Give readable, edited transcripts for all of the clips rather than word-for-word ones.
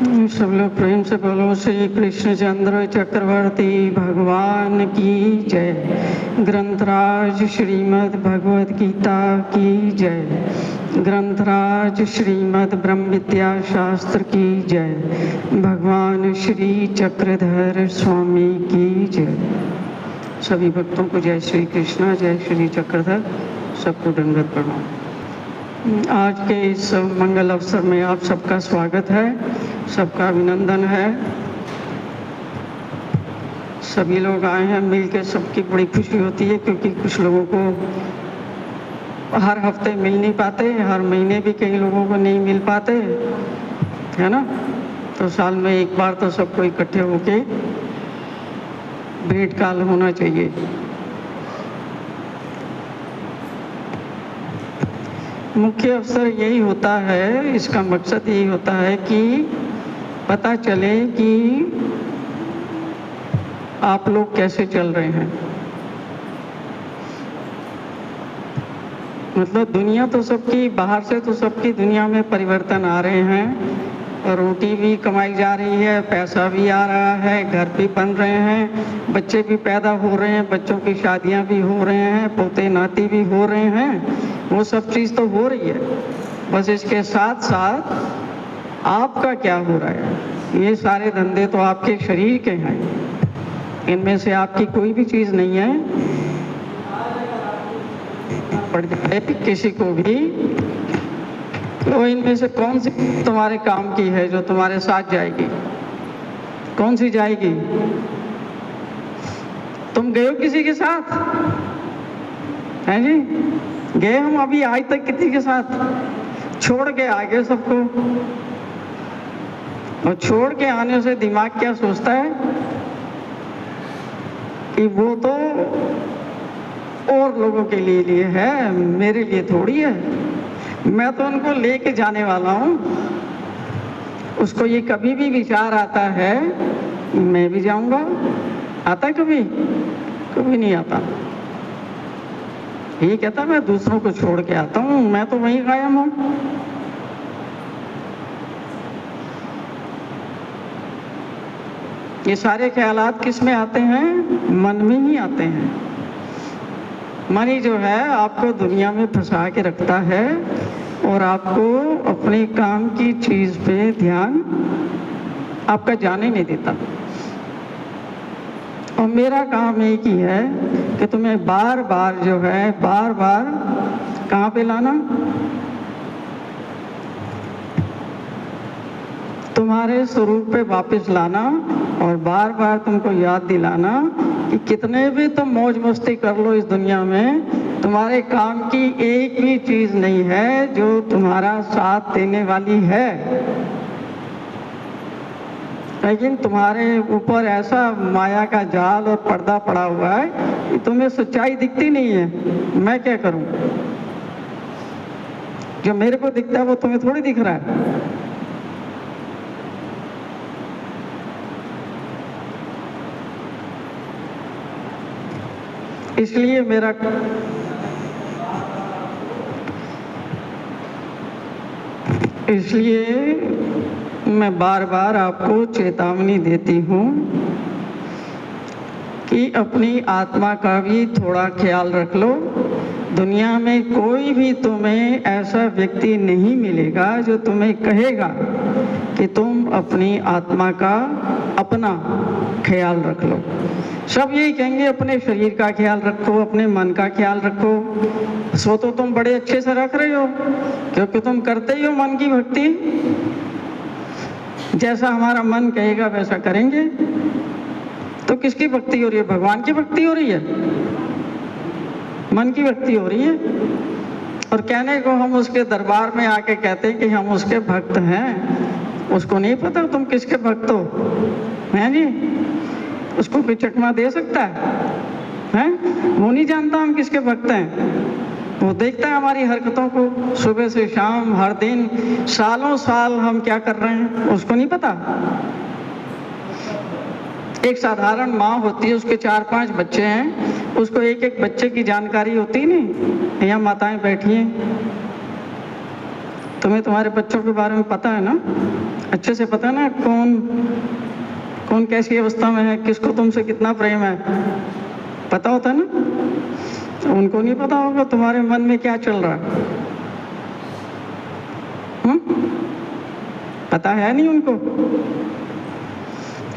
सब लोग प्रेम से बोलो श्री कृष्णचंद्र चक्रवर्ती भगवान की जय। ग्रंथराज श्रीमद् भगवद गीता की जय। ग्रंथराज श्रीमद् ब्रह्म विद्या शास्त्र की जय। भगवान श्री चक्रधर स्वामी की जय। सभी भक्तों को जय श्री कृष्ण, जय श्री चक्रधर, सबको दंडवत प्रणाम। आज के इस मंगल अवसर में आप सबका स्वागत है, सबका अभिनंदन है। सभी लोग आए हैं मिलकर, सबकी बड़ी खुशी होती है क्योंकि कुछ लोगों को हर हफ्ते मिल नहीं पाते, हर महीने भी कई लोगों को नहीं मिल पाते, है ना। तो साल में एक बार तो सबको इकट्ठे होके भेंट काल होना चाहिए। मुख्य अवसर यही होता है, इसका मकसद यही होता है कि पता चले कि आप लोग कैसे चल रहे हैं। मतलब दुनिया तो सबकी, बाहर से तो सबकी दुनिया में परिवर्तन आ रहे हैं, रोटी भी कमाई जा रही है, पैसा भी आ रहा है, घर भी बन रहे हैं, बच्चे भी पैदा हो रहे हैं, बच्चों की शादियां भी हो रहे हैं, पोते नाती भी हो रहे हैं, वो सब चीज़ तो हो रही है। बस इसके साथ साथ आपका क्या हो रहा है, ये सारे धंधे तो आपके शरीर के हैं, इनमें से आपकी कोई भी चीज़ नहीं है। पड़ जाए किसी को भी तो इनमें से कौन सी तुम्हारे काम की है जो तुम्हारे साथ जाएगी, कौन सी जाएगी? तुम गए हो किसी के साथ? हैं जी, गए हम अभी आज तक किसी के साथ? छोड़ के आ गए सबको। और छोड़ के आने से दिमाग क्या सोचता है कि वो तो और लोगों के लिए है, मेरे लिए थोड़ी है। मैं तो उनको लेके जाने वाला हूँ। उसको ये कभी भी विचार आता है मैं भी जाऊंगा, आता है कभी? कभी नहीं आता। ये कहता मैं दूसरों को छोड़ के आता हूँ, मैं तो वहीं कायम हूँ। ये सारे ख्यालात किस में आते हैं? मन में ही आते हैं। मन ही जो है आपको दुनिया में फंसा के रखता है और आपको अपने काम की चीज पे ध्यान आपका जाने नहीं देता। और मेरा काम एक ही है कि तुम्हें बार बार जो है, बार बार कहाँ पे लाना? तुम्हारे स्वरूप पे वापस लाना और बार बार तुमको याद दिलाना कि कितने भी तुम मौज मस्ती कर लो इस दुनिया में, तुम्हारे काम की एक भी चीज नहीं है जो तुम्हारा साथ देने वाली है। लेकिन तुम्हारे ऊपर ऐसा माया का जाल और पर्दा पड़ा हुआ है कि तुम्हें सच्चाई दिखती नहीं है। मैं क्या करूं? जो मेरे को दिखता है वो तुम्हें थोड़ी दिख रहा है। इसलिए मैं बार बार आपको चेतावनी देती हूँ कि अपनी आत्मा का भी थोड़ा ख्याल रख लो। दुनिया में कोई भी तुम्हें ऐसा व्यक्ति नहीं मिलेगा जो तुम्हें कहेगा कि तुम अपनी आत्मा का अपना ख्याल रख लो। सब यही कहेंगे अपने शरीर का ख्याल रखो, अपने मन का ख्याल रखो। सो तो तुम बड़े अच्छे से रख रहे हो क्योंकि तुम करते ही हो मन की भक्ति। जैसा हमारा मन कहेगा वैसा करेंगे। तो किसकी भक्ति हो रही है? भगवान की भक्ति हो रही है, मन की भक्ति हो रही है। और कहने को हम उसके दरबार में आके कहते हैं कि हम उसके भक्त हैं, उसको नहीं पता तुम किसके भक्त हो, हैं जी? उसको कोई चकमा दे सकता है? वो नहीं जानता हम किसके भक्त हैं। वो देखता है हमारी हरकतों को, सुबह से शाम, हर दिन, सालों साल हम क्या कर रहे हैं, उसको नहीं पता। एक साधारण माँ होती है, उसके 4-5 बच्चे हैं, उसको एक एक बच्चे की जानकारी होती नहीं। यहाँ माताएं बैठी हैं, तुम्हें तुम्हारे बच्चों के बारे में पता है ना, अच्छे से पता है ना, कौन कौन कैसी अवस्था में है, किसको तुमसे कितना प्रेम है, पता होता है ना। तो उनको नहीं पता होगा तुम्हारे मन में क्या चल रहा है। पता है नहीं उनको।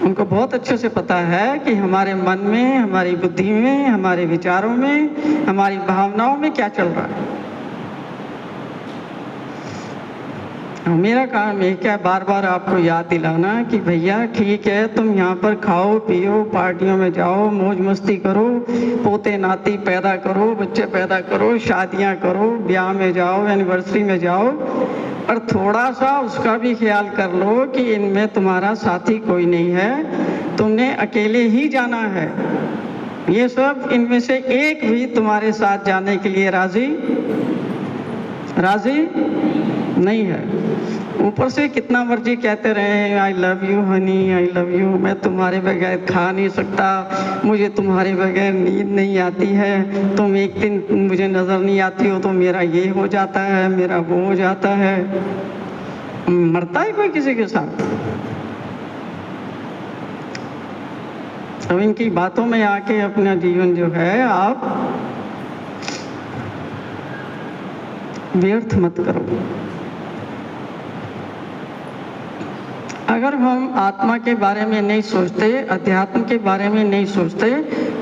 उनको बहुत अच्छे से पता है कि हमारे मन में, हमारी बुद्धि में, हमारे विचारों में, हमारी भावनाओं में क्या चल रहा है। मेरा काम है क्या, बार बार आपको याद दिलाना कि भैया ठीक है, तुम यहाँ पर खाओ पियो, पार्टियों में जाओ, मौज मस्ती करो, पोते नाती पैदा करो, बच्चे पैदा करो, शादियाँ करो, ब्याह में जाओ, एनिवर्सरी में जाओ, पर थोड़ा सा उसका भी ख्याल कर लो कि इनमें तुम्हारा साथी कोई नहीं है, तुमने अकेले ही जाना है। ये सब इनमें से एक भी तुम्हारे साथ जाने के लिए राजी नहीं है। ऊपर से कितना मर्जी कहते रहे I love you Honey, I love you, मैं तुम्हारे बगैर खा नहीं सकता, मुझे तुम्हारे बगैर नींद नहीं आती है, तुम एक दिन मुझे नज़र नहीं आती हो तो मेरा ये हो जाता है, मेरा वो हो जाता है। मरता है कोई किसी के साथ? अब इनकी बातों में आके अपना जीवन जो है आप व्यर्थ मत करो। अगर हम आत्मा के बारे में नहीं सोचते, अध्यात्म के बारे में नहीं सोचते,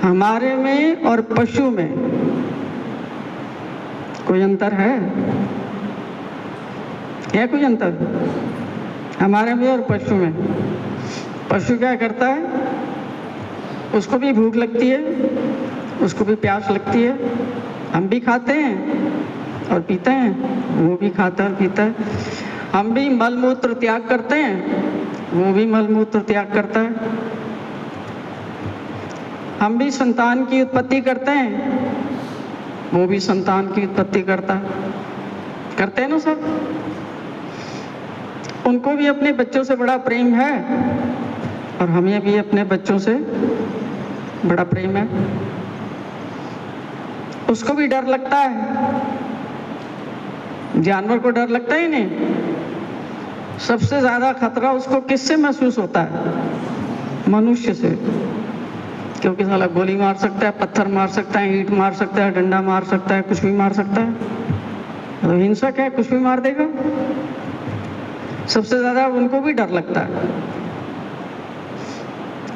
हमारे में और पशु में कोई अंतर है? कोई अंतर हमारे में और पशु में? पशु क्या करता है, उसको भी भूख लगती है, उसको भी प्यास लगती है, हम भी खाते हैं और पीते हैं, वो भी खाता है और पीता है। हम भी मल मूत्र त्याग करते हैं, वो भी मल मूत्र त्याग करता है। हम भी संतान की उत्पत्ति करते हैं, वो भी संतान की उत्पत्ति करता है। करते हैं ना सब। उनको भी अपने बच्चों से बड़ा प्रेम है और हमें भी अपने बच्चों से बड़ा प्रेम है। उसको भी डर लगता है, जानवर को डर लगता ही नहीं। सबसे ज्यादा खतरा उसको किससे महसूस होता है? मनुष्य से, क्योंकि साला गोली मार सकता है, पत्थर मार सकता है, ईंट मार सकता है, डंडा मार सकता है, कुछ भी मार सकता है। तो हिंसक है, कुछ भी मार देगा। सबसे ज्यादा उनको भी डर लगता है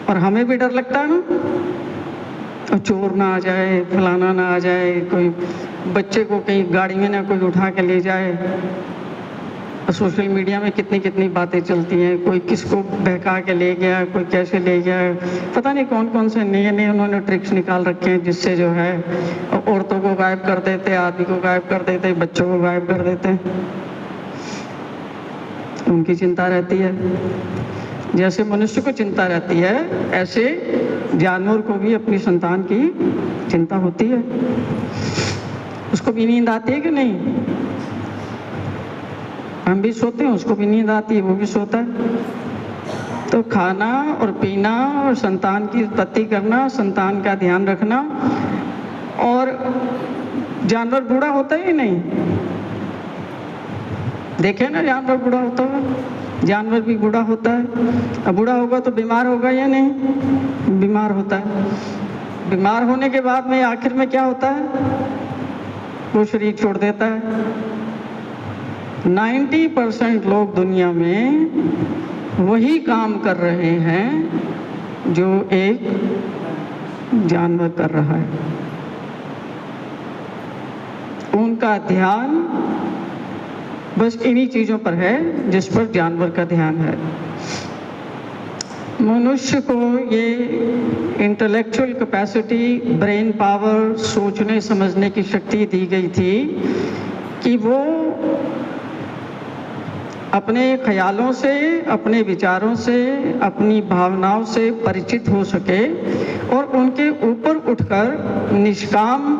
और हमें भी डर लगता है ना। और चोर ना आ जाए, फलाना ना आ जाए, कोई बच्चे को कहीं गाड़ी में ना कोई उठा के ले जाए। और सोशल मीडिया में कितनी कितनी बातें चलती हैं, कोई किसको बहका के ले गया, कोई कैसे ले गया, पता नहीं कौन कौन से नए नए उन्होंने ट्रिक्स निकाल रखे हैं, जिससे जो है औरतों को गायब कर देते, आदमी को गायब कर देते, बच्चों को गायब कर देते। उनकी चिंता रहती है। जैसे मनुष्य को चिंता रहती है, ऐसे जानवर को भी अपनी संतान की चिंता होती है। उसको भी नींद आती है कि नहीं? हम भी सोते हैं, उसको भी नींद आती है, वो भी सोता है। तो खाना और पीना और संतान की उत्पत्ति करना, संतान का ध्यान रखना। और जानवर बूढ़ा होता है कि नहीं? देखे ना, जानवर बूढ़ा होता है, जानवर भी बूढ़ा होता है। अब बूढ़ा होगा तो बीमार होगा या नहीं? बीमार होता है। बीमार होने के बाद में आखिर में क्या होता है? वो शरीर छोड़ देता है। 90% लोग दुनिया में वही काम कर रहे हैं जो एक जानवर कर रहा है। उनका ध्यान बस इन्हीं चीजों पर है जिस पर जानवर का ध्यान है। मनुष्य को ये इंटेलेक्चुअल कैपेसिटी, ब्रेन पावर, सोचने समझने की शक्ति दी गई थी कि वो अपने ख्यालों से, अपने विचारों से, अपनी भावनाओं से परिचित हो सके और उनके ऊपर उठकर निष्काम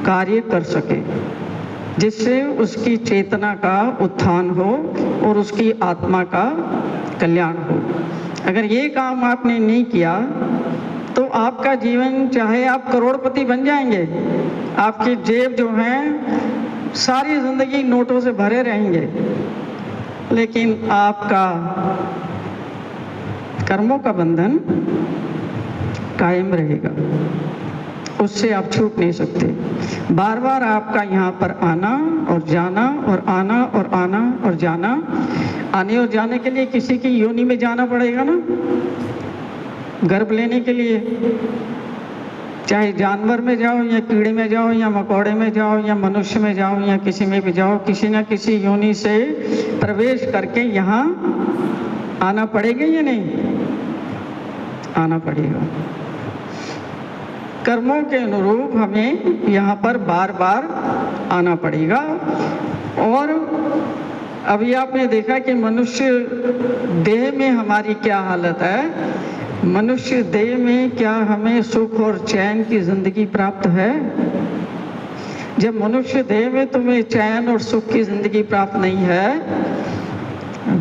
कार्य कर सके, जिससे उसकी चेतना का उत्थान हो और उसकी आत्मा का कल्याण हो। अगर ये काम आपने नहीं किया तो आपका जीवन, चाहे आप करोड़पति बन जाएंगे, आपकी जेब जो है सारी जिंदगी नोटों से भरे रहेंगे, लेकिन आपका कर्मों का बंधन कायम रहेगा, उससे आप छूट नहीं सकते। बार बार आपका यहाँ पर आना और जाना और आना और आना और जाना, आने और जाने के लिए किसी की योनि में जाना पड़ेगा ना, गर्भ लेने के लिए। चाहे जानवर में जाओ या कीड़े में जाओ या मकोड़े में जाओ या मनुष्य में जाओ या किसी में भी जाओ, किसी न किसी योनि से प्रवेश करके यहाँ आना पड़ेगा या नहीं? आना पड़ेगा। कर्मों के अनुरूप हमें यहाँ पर बार बार आना पड़ेगा। और अभी आपने देखा कि मनुष्य देह में हमारी क्या हालत है। मनुष्य देह में क्या हमें सुख और चैन की जिंदगी प्राप्त है? जब मनुष्य देह में तुम्हें चैन और सुख की जिंदगी प्राप्त नहीं है,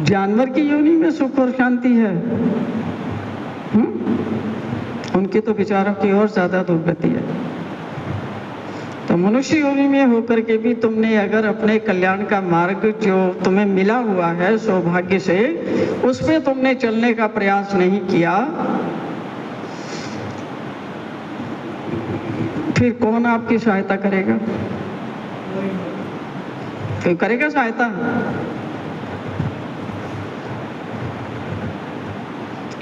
जानवर की योनि में सुख और शांति है। उनकी तो विचारों की ओर ज्यादा दुर्गति है। तो मनुष्य योनि में होकर के भी तुमने अगर अपने कल्याण का मार्ग जो तुम्हें मिला हुआ है सौभाग्य से, उस पे तुमने चलने का प्रयास नहीं किया, फिर कौन आपकी सहायता करेगा? कोई करेगा सहायता?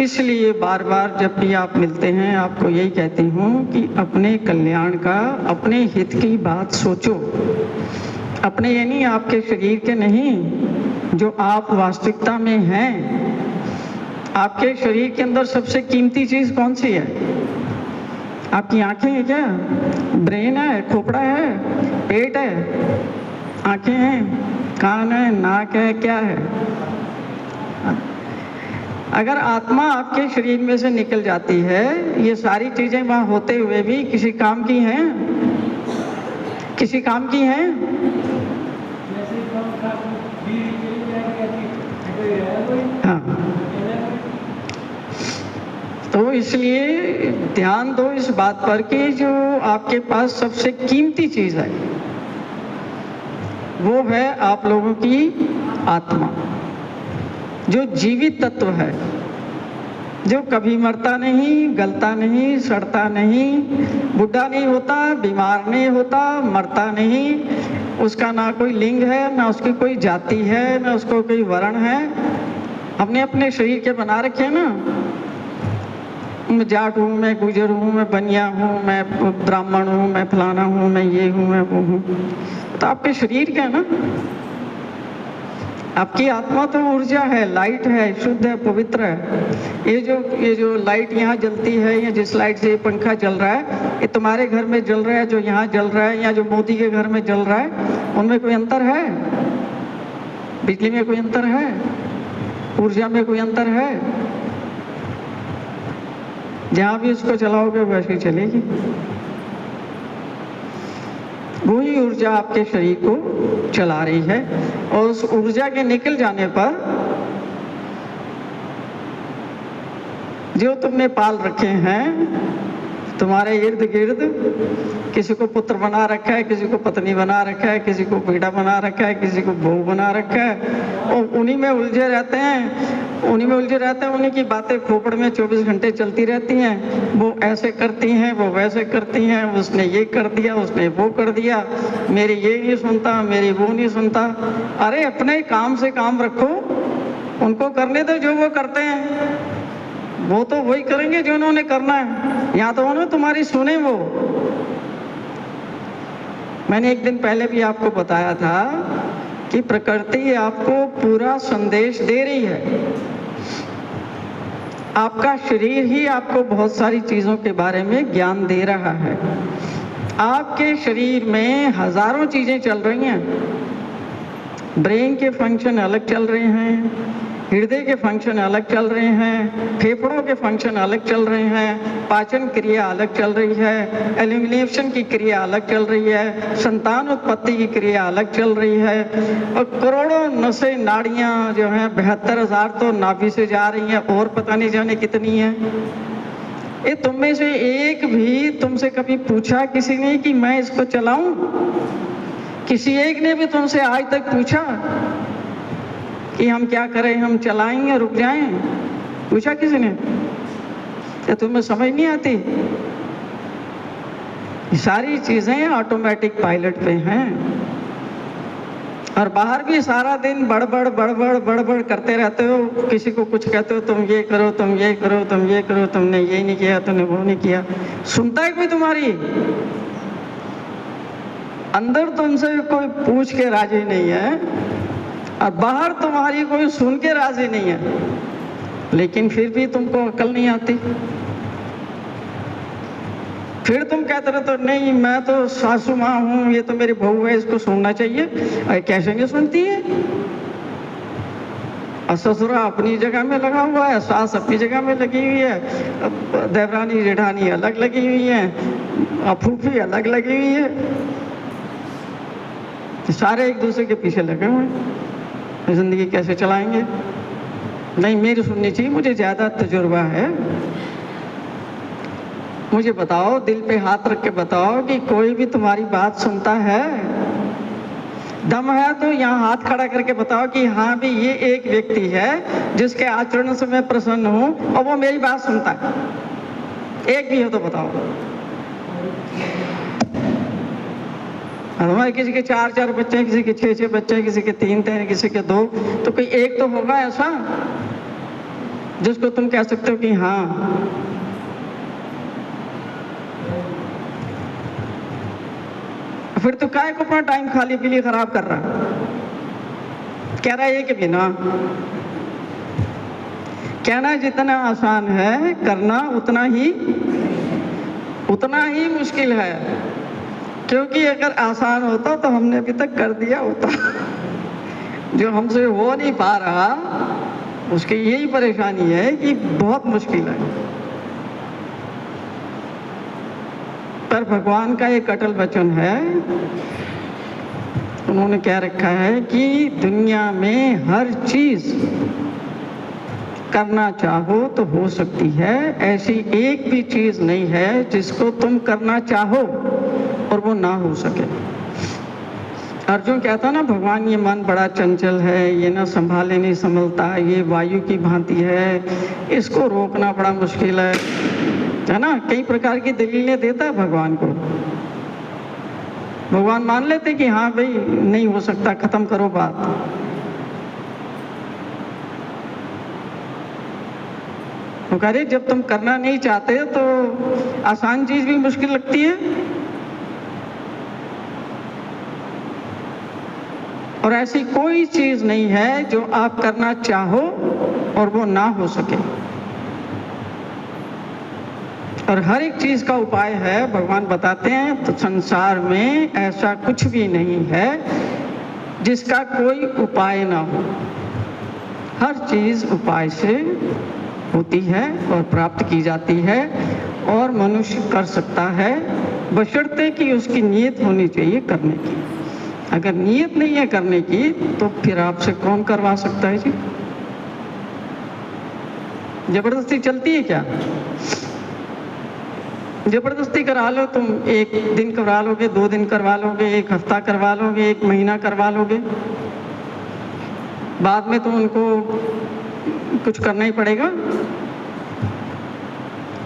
इसलिए बार बार जब भी आप मिलते हैं, आपको यही कहती हूँ कि अपने कल्याण का, अपने हित की बात सोचो। अपने यानी आपके शरीर के नहीं, जो आप वास्तविकता में हैं। आपके शरीर के अंदर सबसे कीमती चीज कौन सी है? आपकी आंखें हैं क्या? ब्रेन है, खोपड़ा है, पेट है, आंखें हैं, कान है, नाक है, क्या है? अगर आत्मा आपके शरीर में से निकल जाती है, ये सारी चीजें वहां होते हुए भी किसी काम की हैं? किसी काम की हैं? हाँ। तो इसलिए ध्यान दो इस बात पर कि जो आपके पास सबसे कीमती चीज है वो है आप लोगों की आत्मा, जो जीवित तत्व है, जो कभी मरता नहीं, गलता नहीं, सड़ता नहीं, बुढ़ा नहीं होता, बीमार नहीं होता, मरता नहीं, उसका ना कोई लिंग है, ना उसकी कोई जाति है, ना उसको कोई वर्ण है। हमने अपने शरीर के बना रखे हैं ना, मैं जाट हूँ, मैं गुजर हूँ, मैं बनिया हूँ, मैं ब्राह्मण हूँ, मैं फलाना हूँ, मैं ये हूँ, मैं वो हूँ। तो आपके शरीर क्या है ना, आपकी आत्मा तो ऊर्जा है, लाइट है, शुद्ध है, पवित्र है। ये जो लाइट यहाँ जलती है, या जिस लाइट से ये पंखा जल रहा है, ये तुम्हारे घर में जल रहा है, जो यहाँ जल रहा है, या जो मोदी के घर में जल रहा है, उनमें कोई अंतर है? बिजली में कोई अंतर है? ऊर्जा में कोई अंतर है? जहाँ भी इसको चलाओगे वैसे ही चलेगी। वही ऊर्जा आपके शरीर को चला रही है, और उस ऊर्जा के निकल जाने पर जो तुमने पाल रखे हैं तुम्हारे इर्द गिर्द, किसी को पुत्र बना रखा है, किसी को पत्नी बना रखा है, किसी को बेटा बना रखा है, किसी को बहू बना रखा है, और उन्हीं में उलझे रहते हैं, उन्हीं की बातें खोपड़ में 24 घंटे चलती रहती हैं। वो ऐसे करती हैं, वो वैसे करती हैं, उसने ये कर दिया, उसने वो कर दिया, मेरी ये नहीं सुनता, मेरी वो नहीं सुनता। अरे अपने काम से काम रखो, उनको करने दो जो वो करते हैं, वो तो वही करेंगे जो उन्होंने करना है, या तो उन्होंने तुम्हारी सुने वो। मैंने एक दिन पहले भी आपको बताया था कि प्रकृति आपको पूरा संदेश दे रही है। आपका शरीर ही आपको बहुत सारी चीजों के बारे में ज्ञान दे रहा है। आपके शरीर में हजारों चीजें चल रही हैं। ब्रेन के फंक्शन अलग चल रहे हैं, हृदय के फंक्शन अलग चल रहे हैं, फेफड़ों के फंक्शन अलग चल रहे हैं, पाचन क्रिया अलग चल रही है, एलिमिनेशन की क्रिया अलग चल रही है, संतान उत्पत्ति की क्रिया अलग चल रही है, और करोड़ों नसें नाड़ियां जो हैं 72,000 तो नाभि से जा रही हैं, और पता नहीं जाने कितनी है। ये तुम में से एक भी तुमसे कभी पूछा किसी ने कि मैं इसको चलाऊं, किसी एक ने भी तुमसे आज तक पूछा कि हम क्या करें, हम चलाएं या रुक जाएं? पूछा किसी ने? क्या तुम्हें समझ नहीं आती? ये सारी चीजें ऑटोमेटिक पायलट पे हैं। और बाहर भी सारा दिन बड़बड़ करते रहते हो। किसी को कुछ कहते हो, तुम ये करो, तुम ये करो, तुम ये करो, तुमने ये नहीं किया, तुमने वो नहीं किया। सुनता है कोई तुम्हारी? अंदर तुमसे कोई पूछ के राजी नहीं है और बाहर तुम्हारी कोई सुन के राजी नहीं है, लेकिन फिर भी तुमको अकल नहीं आती। फिर तुम कहते रहते हो, नहीं मैं तो सासू माँ हूँ, ये तो मेरी बहू है, इसको सुनना चाहिए। अरे कैसे नहीं सुनती है? और ससुरा अपनी जगह में लगा हुआ है, सास अपनी जगह में लगी हुई है, देवरानी जेठानी अलग लगी हुई है, और फूफी अलग लगी हुई है। सारे एक दूसरे के पीछे लगे हुए हैं। जिंदगी कैसे चलाएंगे? नहीं, मेरी सुननी चाहिए, मुझे ज्यादा तजुर्बा है। मुझे बताओ, दिल पे हाथ रख के बताओ कि कोई भी तुम्हारी बात सुनता है? दम है तो यहाँ हाथ खड़ा करके बताओ कि हाँ भी ये एक व्यक्ति है जिसके आचरण से मैं प्रसन्न हूँ और वो मेरी बात सुनता है। एक भी हो तो बताओ। हमारे किसी के 4 बच्चे, किसी के 6 बच्चे, किसी के 3, किसी के 2, तो कोई एक तो होगा ऐसा जिसको तुम कह सकते हो कि हाँ। फिर तो काय को अपना टाइम खाली के लिए खराब कर रहा? कह रहा है कि बिना कहना जितना आसान है, करना उतना ही मुश्किल है। क्योंकि अगर आसान होता तो हमने अभी तक कर दिया होता। जो हमसे हो नहीं पा रहा, उसकी यही परेशानी है कि बहुत मुश्किल है। पर भगवान का एक अटल वचन है, उन्होंने क्या रखा है कि दुनिया में हर चीज करना चाहो तो हो सकती है। ऐसी एक भी चीज नहीं है जिसको तुम करना चाहो और वो ना हो सके। अर्जुन कहता ना, भगवान ये मन बड़ा चंचल है, ये ना संभाले नहीं संभलता, ये वायु की भांति है, इसको रोकना बड़ा मुश्किल है ना। कई प्रकार की दलीलें देता है भगवान को। भगवान मान लेते कि हाँ भाई नहीं हो सकता, खत्म करो बात। वो कह रहे जब तुम करना नहीं चाहते तो आसान चीज भी मुश्किल लगती है, और ऐसी कोई चीज नहीं है जो आप करना चाहो और वो ना हो सके। और हर एक चीज का उपाय है, भगवान बताते हैं। तो संसार में ऐसा कुछ भी नहीं है जिसका कोई उपाय ना हो। हर चीज उपाय से होती है और प्राप्त की जाती है, और मनुष्य कर सकता है, बशर्ते कि उसकी नीयत होनी चाहिए करने की। अगर नीयत नहीं है करने की तो फिर आपसे कौन करवा सकता है जी? जबरदस्ती चलती है क्या? जबरदस्ती करा लो तुम, 1 दिन करवा लोगे, 2 दिन करवा लोगे, 1 हफ्ता करवा लोगे, 1 महीना करवा लोगे, बाद में तो उनको कुछ करना ही पड़ेगा।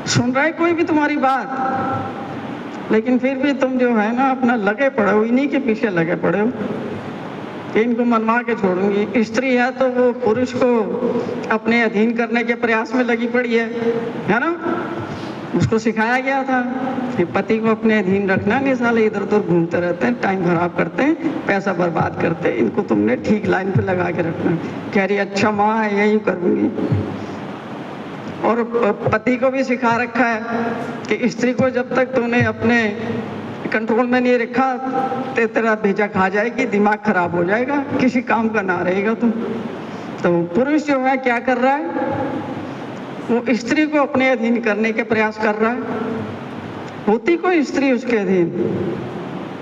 सुन रहा है कोई भी तुम्हारी बात, लेकिन फिर भी तुम जो है ना अपना लगे पड़े हो, इन्हीं के पीछे लगे पड़े हो कि इनको मनवा के छोड़ूंगी। स्त्री है तो वो पुरुष को अपने अधीन करने के प्रयास में लगी पड़ी है ना। उसको सिखाया गया था कि पति को अपने अधीन रखना नहीं, साले इधर उधर घूमते रहते हैं, टाइम खराब करते हैं, पैसा बर्बाद करते हैं, इनको तुमने ठीक लाइन पे लगा के रखना। कह रही अच्छा माँ है, यही करूँगी। और पति को भी सिखा रखा है कि स्त्री को जब तक तूने अपने कंट्रोल में नहीं रखा तो तेरा भेजा खा जाएगी, दिमाग खराब हो जाएगा, किसी काम का ना रहेगा तुम। तो पुरुष जो है क्या कर रहा है, वो स्त्री को अपने अधीन करने के प्रयास कर रहा है। होती कोई स्त्री उसके अधीन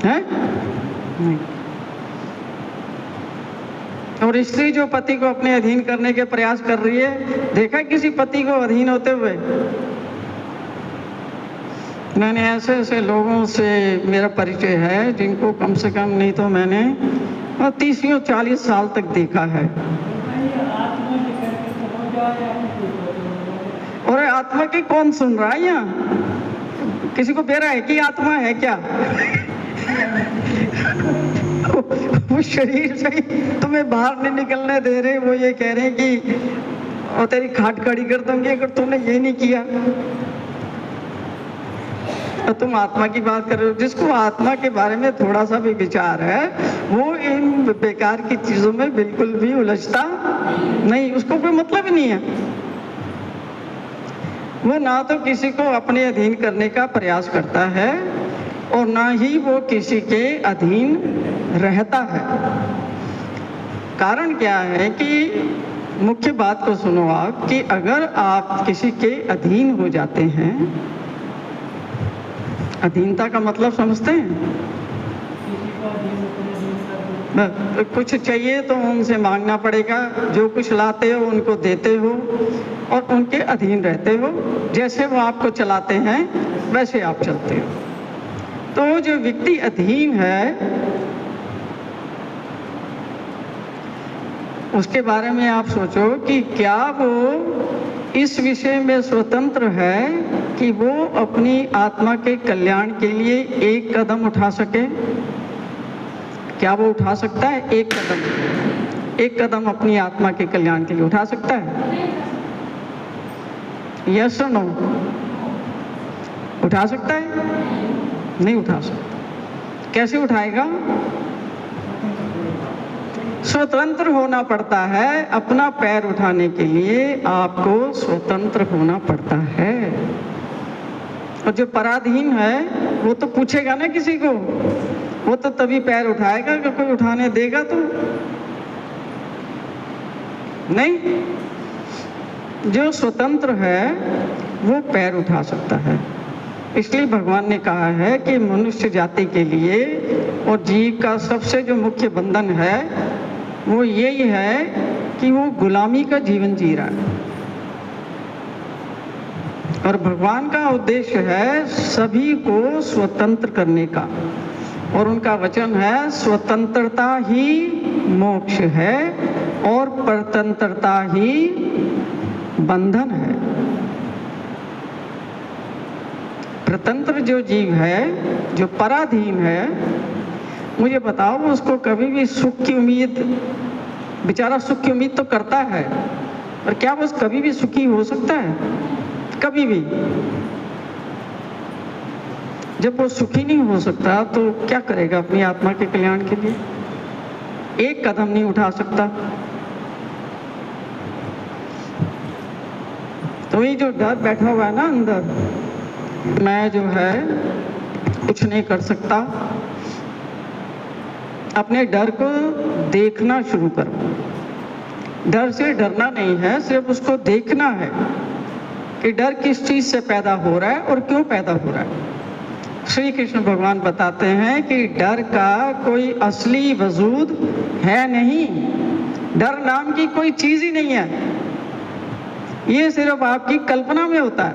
है? नहीं। और स्त्री जो पति को अपने अधीन करने के प्रयास कर रही है, देखा किसी पति को अधीन होते हुए? मैंने ऐसे ऐसे लोगों से मेरा परिचय है जिनको कम से कम नहीं तो मैंने 30-40 साल तक देखा है। और आत्मा की कौन सुन रहा है यहाँ? किसी को दे रहा है कि आत्मा है क्या? वो शरीर से ही तुम्हें बाहर नहीं निकलने दे रहे, वो ये कह रहे हैं कि और तेरी खाट खड़ी कर दूंगी अगर तुमने ये नहीं किया। तो तुम आत्मा की बात कर रहे हो। जिसको आत्मा के बारे में थोड़ा सा भी विचार है वो इन बेकार की चीजों में बिल्कुल भी उलझता नहीं, उसको कोई मतलब ही नहीं है। वो ना तो किसी को अपने अधीन करने का प्रयास करता है और ना ही वो किसी के अधीन रहता है। कारण क्या है कि मुख्य बात को सुनो आप, कि अगर आप किसी के अधीन हो जाते हैं, अधीनता का मतलब समझते हैं? कुछ चाहिए तो उनसे मांगना पड़ेगा, जो कुछ लाते हो उनको देते हो और उनके अधीन रहते हो। जैसे वो आपको चलाते हैं वैसे आप चलते हो। तो जो व्यक्ति अधीन है उसके बारे में आप सोचो कि क्या वो इस विषय में स्वतंत्र है कि वो अपनी आत्मा के कल्याण के लिए एक कदम उठा सके? क्या वो उठा सकता है एक कदम अपनी आत्मा के कल्याण के लिए उठा सकता है? यस और नो? उठा सकता है? नहीं उठा सकता। कैसे उठाएगा? स्वतंत्र होना पड़ता है। अपना पैर उठाने के लिए आपको स्वतंत्र होना पड़ता है। और जो पराधीन है वो तो पूछेगा ना किसी को, वो तो तभी पैर उठाएगा कि कोई उठाने देगा तो नहीं। जो स्वतंत्र है वो पैर उठा सकता है। इसलिए भगवान ने कहा है कि मनुष्य जाति के लिए और जीव का सबसे जो मुख्य बंधन है वो यही है कि वो गुलामी का जीवन जी रहा है। और भगवान का उद्देश्य है सभी को स्वतंत्र करने का, और उनका वचन है स्वतंत्रता ही मोक्ष है और परतंत्रता ही बंधन है। प्रतंत्र जो जीव है, जो पराधीन है, मुझे बताओ उसको कभी भी सुख की उम्मीद, बेचारा सुख की उम्मीद तो करता है, पर क्या वो कभी भी सुखी हो सकता है? कभी भी। जब वो सुखी नहीं हो सकता तो क्या करेगा अपनी आत्मा के कल्याण के लिए? एक कदम नहीं उठा सकता। तो ये जो डर बैठा हुआ है ना अंदर, मैं जो है कुछ नहीं कर सकता, अपने डर को देखना शुरू करो। डर से डरना नहीं है, सिर्फ उसको देखना है कि डर किस चीज से पैदा हो रहा है और क्यों पैदा हो रहा है। श्री कृष्ण भगवान बताते हैं कि डर का कोई असली वजूद है नहीं। डर नाम की कोई चीज ही नहीं है, ये सिर्फ आपकी कल्पना में होता है।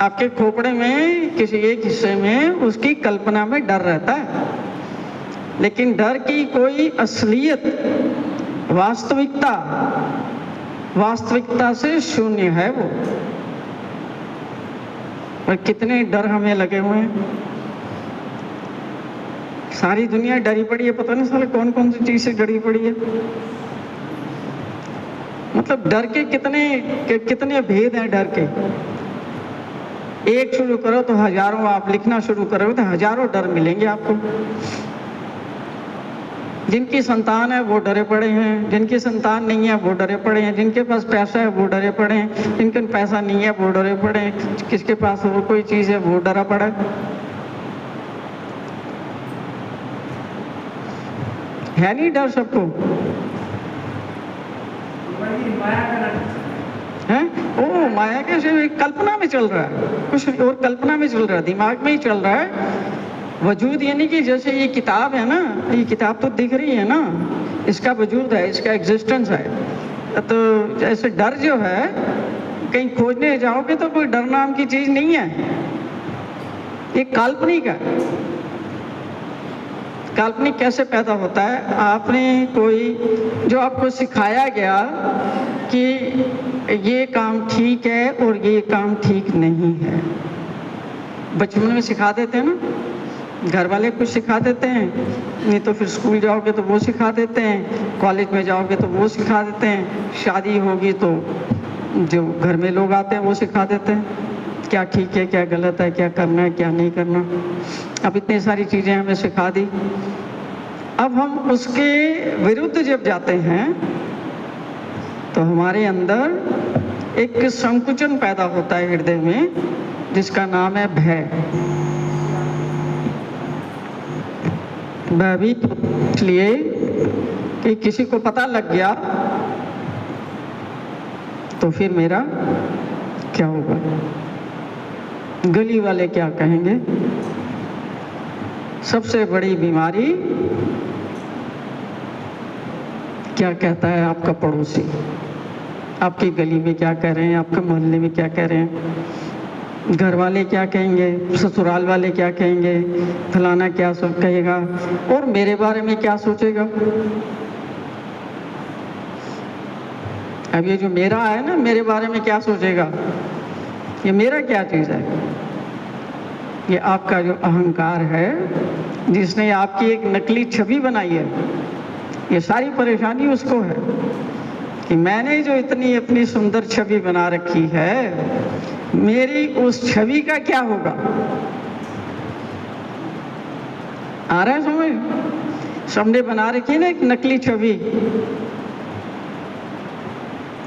आपके खोपड़े में किसी एक हिस्से में उसकी कल्पना में डर रहता है, लेकिन डर की कोई असलियत, वास्तविकता से शून्य है वो। और कितने डर हमें लगे हुए हैं। सारी दुनिया डरी पड़ी है, पता नहीं साले कौन कौन सी चीज से डरी पड़ी है। मतलब डर के कितने भेद हैं डर के। एक शुरू करो तो हजारों, आप लिखना शुरू करोगे तो हजारों डर मिलेंगे आपको। जिनकी संतान है वो डरे पड़े हैं, जिनकी संतान नहीं है वो डरे पड़े हैं, जिनके पास पैसा है वो डरे पड़े हैं, जिनके पैसा नहीं है वो डरे पड़े हैं, किसके पास वो कोई चीज है वो डरा पड़ा है। नहीं डर सबको है। ओ माया के सिर्फ कल्पना में चल रहा है, कुछ और कल्पना में चल रहा है, दिमाग में ही चल रहा है। वजूद यानी कि जैसे ये किताब है ना, ये किताब तो दिख रही है ना, इसका वजूद है, इसका एग्जिस्टेंस है। तो जैसे डर जो है, कहीं खोजने जाओगे तो कोई डर नाम की चीज नहीं है, ये काल्पनिक है। काल्पनिक कैसे पैदा होता है? आपने कोई जो आपको सिखाया गया कि ये काम ठीक है और ये काम ठीक नहीं है, बचपन में सिखा देते हैं ना, घर वाले कुछ सिखा देते हैं, नहीं तो फिर स्कूल जाओगे तो वो सिखा देते हैं, कॉलेज में जाओगे तो वो सिखा देते हैं, शादी होगी तो जो घर में लोग आते हैं वो सिखा देते हैं क्या ठीक है क्या गलत है, क्या करना है क्या नहीं करना। अब इतनी सारी चीज़ें हमें सिखा दी, अब हम उसके विरुद्ध जब जाते हैं तो हमारे अंदर एक संकुचन पैदा होता है हृदय में, जिसका नाम है भय। भयभीत इसलिए कि किसी को पता लग गया तो फिर मेरा क्या होगा, गली वाले क्या कहेंगे। सबसे बड़ी बीमारी क्या कहता है आपका पड़ोसी, आपकी गली में क्या कह रहे हैं, आपके मोहल्ले में क्या कह रहे हैं, घर वाले क्या कहेंगे, ससुराल वाले क्या कहेंगे, फलाना क्या सब कहेगा और मेरे बारे में क्या सोचेगा। अब ये जो मेरा है ना, मेरे बारे में क्या सोचेगा, ये मेरा क्या चीज़ है, ये आपका जो अहंकार है जिसने आपकी एक नकली छवि बनाई है। ये सारी परेशानी उसको है कि मैंने जो इतनी अपनी सुंदर छवि बना रखी है, मेरी उस छवि का क्या होगा। आ रहा है समझ? सबने बना रखी है ना एक नकली छवि,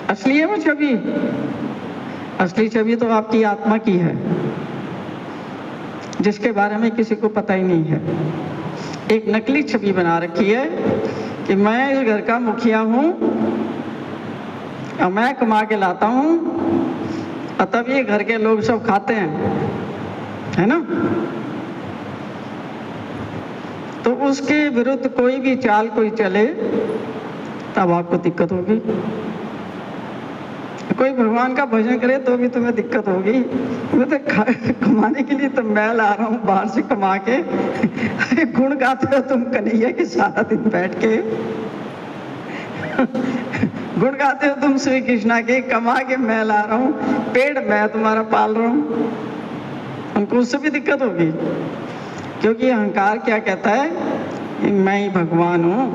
असली है वो छवि? असली छवि तो आपकी आत्मा की है, जिसके बारे में किसी को पता ही नहीं है। एक नकली छवि बना रखी है कि मैं इस घर का मुखिया हूं और मैं कमा के लाता हूं और तब ये घर के लोग सब खाते हैं, है ना। तो उसके विरुद्ध कोई भी चाल कोई चले तब आपको दिक्कत होगी। कोई भगवान का भजन करे तो भी तुम्हें दिक्कत होगी। मैं तो कमाने के लिए तो मैं ला रहा हूँ बाहर से कमा के। गुण गाते हो तुम कन्हैया के सारा दिन बैठ के। गुण गाते हो तुम श्री कृष्णा के, कमा के मैं ला रहा हूँ, पेड़ मैं तुम्हारा पाल रहा हूँ। उनको उससे भी दिक्कत होगी, क्योंकि अहंकार क्या कहता है, मैं ही भगवान हूँ,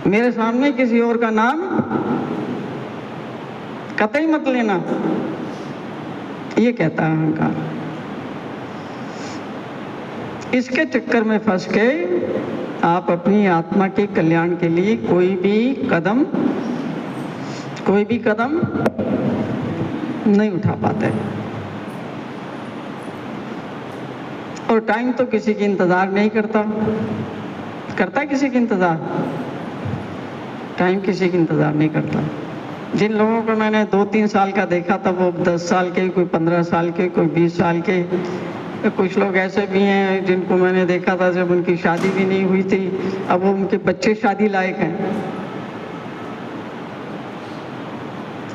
मेरे सामने किसी और का नाम कतई मत लेना, ये कहता है अहंकार। इसके चक्कर में फंस के आप अपनी आत्मा के कल्याण के लिए कोई भी कदम नहीं उठा पाते। और टाइम तो किसी की इंतजार नहीं करता किसी की इंतजार? टाइम किसी की इंतजार नहीं करता। जिन लोगों को मैंने 2-3 साल का देखा था, वो 10 साल के, कोई 15 साल के, कोई 20 साल के, कुछ लोग ऐसे भी हैं जिनको मैंने देखा था जब उनकी शादी भी नहीं हुई थी, अब वो उनके बच्चे शादी लायक हैं।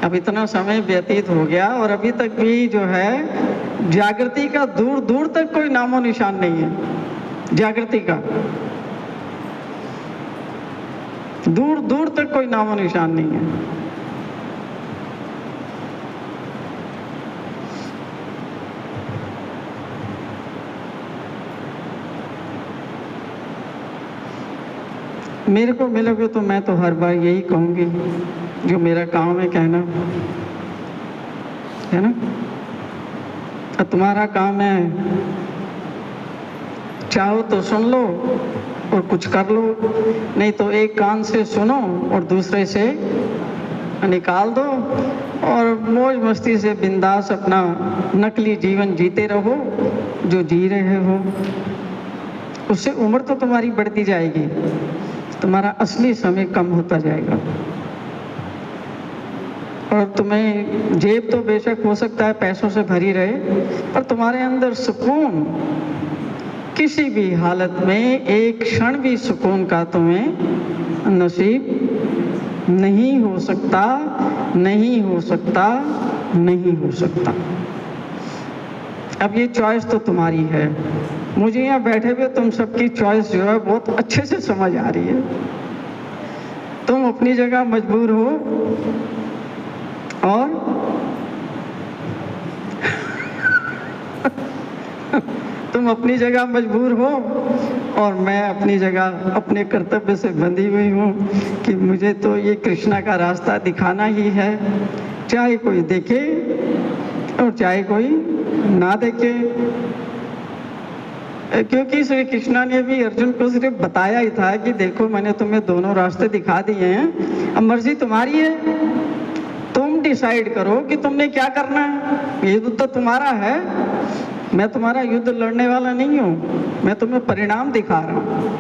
अब इतना समय व्यतीत हो गया और अभी तक भी जो है जागृति का दूर दूर तक कोई नामो निशान नहीं है। जागृति का दूर दूर तक कोई नामो निशान नहीं है। मेरे को मिलोगे तो मैं तो हर बार यही कहूंगी जो मेरा काम है कहना, है ना। और तुम्हारा काम है चाहो तो सुन लो और कुछ कर लो, नहीं तो एक कान से सुनो और दूसरे से निकाल दो और मौज मस्ती से बिंदास अपना नकली जीवन जीते रहो जो जी रहे हो। उससे उम्र तो तुम्हारी बढ़ती जाएगी, तुम्हारा असली समय कम होता जाएगा। और तुम्हें जेब तो बेशक हो सकता है पैसों से भरी रहे, पर तुम्हारे अंदर सुकून किसी भी हालत में एक क्षण भी सुकून का तुम्हें नसीब नहीं हो सकता, नहीं हो सकता, नहीं हो सकता। अब ये चॉइस तो तुम्हारी है। मुझे यहाँ बैठे हुए तुम सबकी चॉइस जो है बहुत अच्छे से समझ आ रही है। तुम अपनी जगह मजबूर हो और तुम अपनी जगह मजबूर हो और मैं अपनी जगह अपने कर्तव्य से बंधी हुई हूँ कि मुझे तो ये कृष्णा का रास्ता दिखाना ही है, चाहे कोई देखे और चाहे कोई ना देखे। क्योंकि श्री कृष्णा ने भी अर्जुन को सिर्फ बताया ही था कि देखो मैंने तुम्हें दोनों रास्ते दिखा दिए हैं, अब मर्जी तुम्हारी है, तुम डिसाइड करो कि तुमने क्या करना है। ये युद्ध तो तुम्हारा है, मैं तुम्हारा युद्ध लड़ने वाला नहीं हूँ, मैं तुम्हें परिणाम दिखा रहा हूँ।